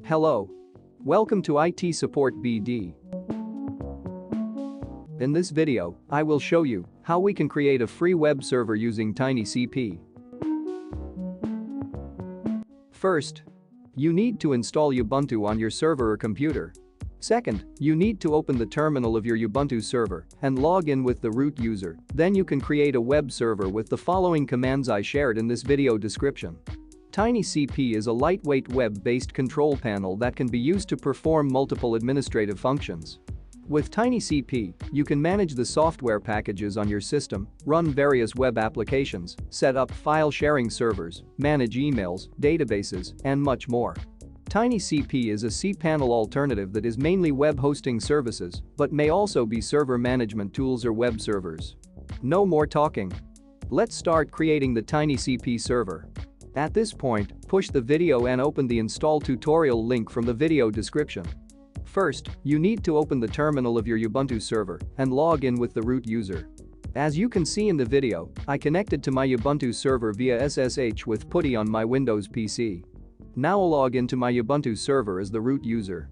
Hello. Welcome to IT Support BD. In this video, I will show you how we can create a free web server using TinyCP. First, you need to install Ubuntu on your server or computer. Second, you need to open the terminal of your Ubuntu server and log in with the root user. Then you can create a web server with the following commands I shared in this video description. TinyCP is a lightweight web-based control panel that can be used to perform multiple administrative functions. With TinyCP, you can manage the software packages on your system, run various web applications, set up file sharing servers, manage emails, databases, and much more. TinyCP is a cPanel alternative that is mainly web hosting services, but may also be server management tools or web servers. No more talking. Let's start creating the TinyCP server. At this point, push the video and open the install tutorial link from the video description. First, you need to open the terminal of your Ubuntu server and log in with the root user. As you can see in the video, I connected to my Ubuntu server via SSH with PuTTY on my Windows PC. Now I'll log into my Ubuntu server as the root user.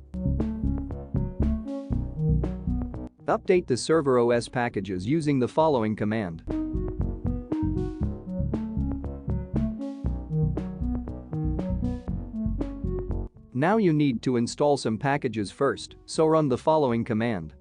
Update the server OS packages using the following command. Now you need to install some packages first, so run the following command.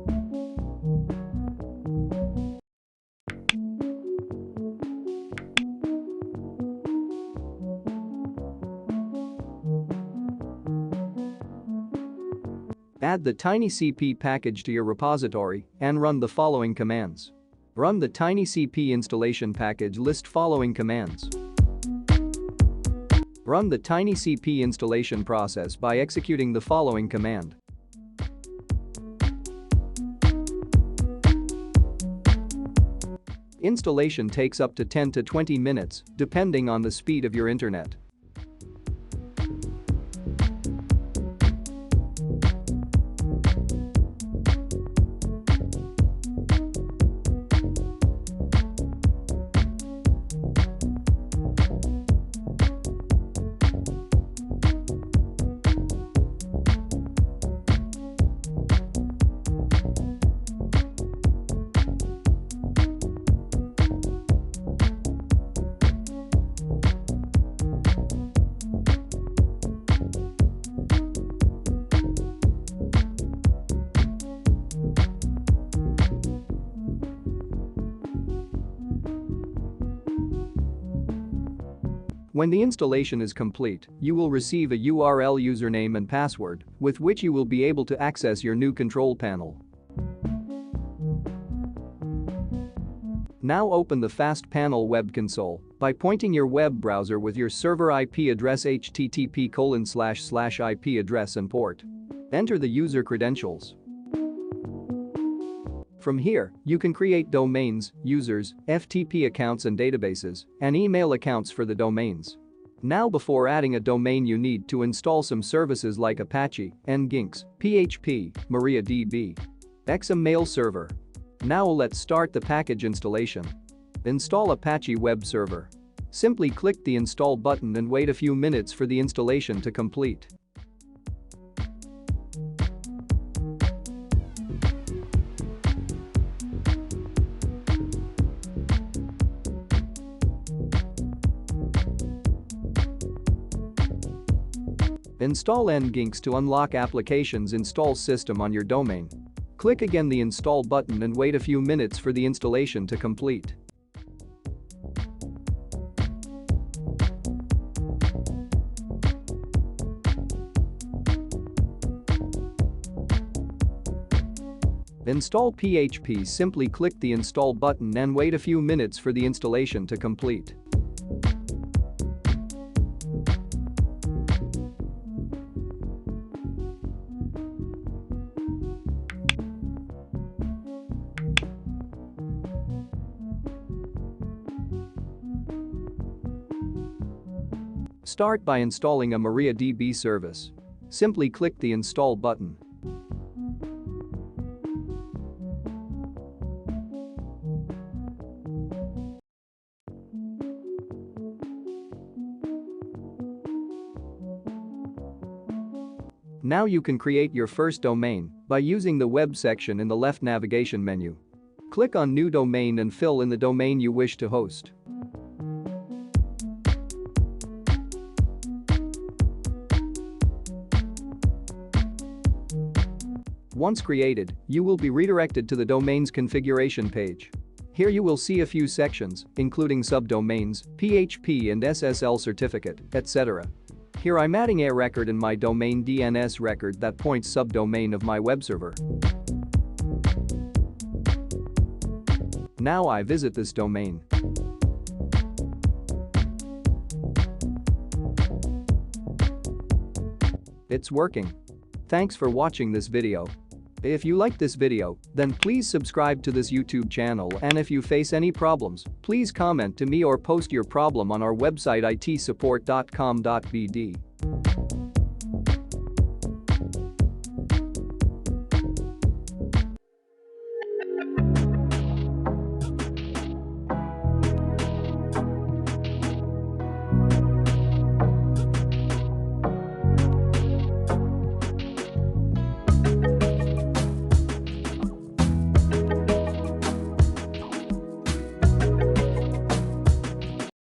Add the TinyCP package to your repository and run the following commands. Run the TinyCP installation package list following commands. Run the TinyCP installation process by executing the following command. Installation takes up to 10 to 20 minutes, depending on the speed of your internet. When the installation is complete, you will receive a URL username and password with which you will be able to access your new control panel. Now open the cPanel web console by pointing your web browser with your server IP address http://IP address and port. Enter the user credentials. From here, you can create domains, users, FTP accounts and databases, and email accounts for the domains. Now before adding a domain you need to install some services like Apache, Nginx, PHP, MariaDB, Exam Mail Server. Now let's start the package installation. Install Apache Web Server. Simply click the install button and wait a few minutes for the installation to complete. Install Nginx to unlock applications install system on your domain. Click again the install button and wait a few minutes for the installation to complete. Install PHP. Simply click the install button and wait a few minutes for the installation to complete. Start by installing a MariaDB service. Simply click the install button. Now you can create your first domain by using the web section in the left navigation menu. Click on New Domain and fill in the domain you wish to host. Once created, you will be redirected to the domain's configuration page. Here you will see a few sections, including subdomains, PHP and SSL certificate, etc. Here I'm adding a record in my domain DNS record that points subdomain of my web server. Now I visit this domain. It's working. Thanks for watching this video. If you liked this video, then please subscribe to this YouTube channel, and if you face any problems, please comment to me or post your problem on our website itsupport.com.bd.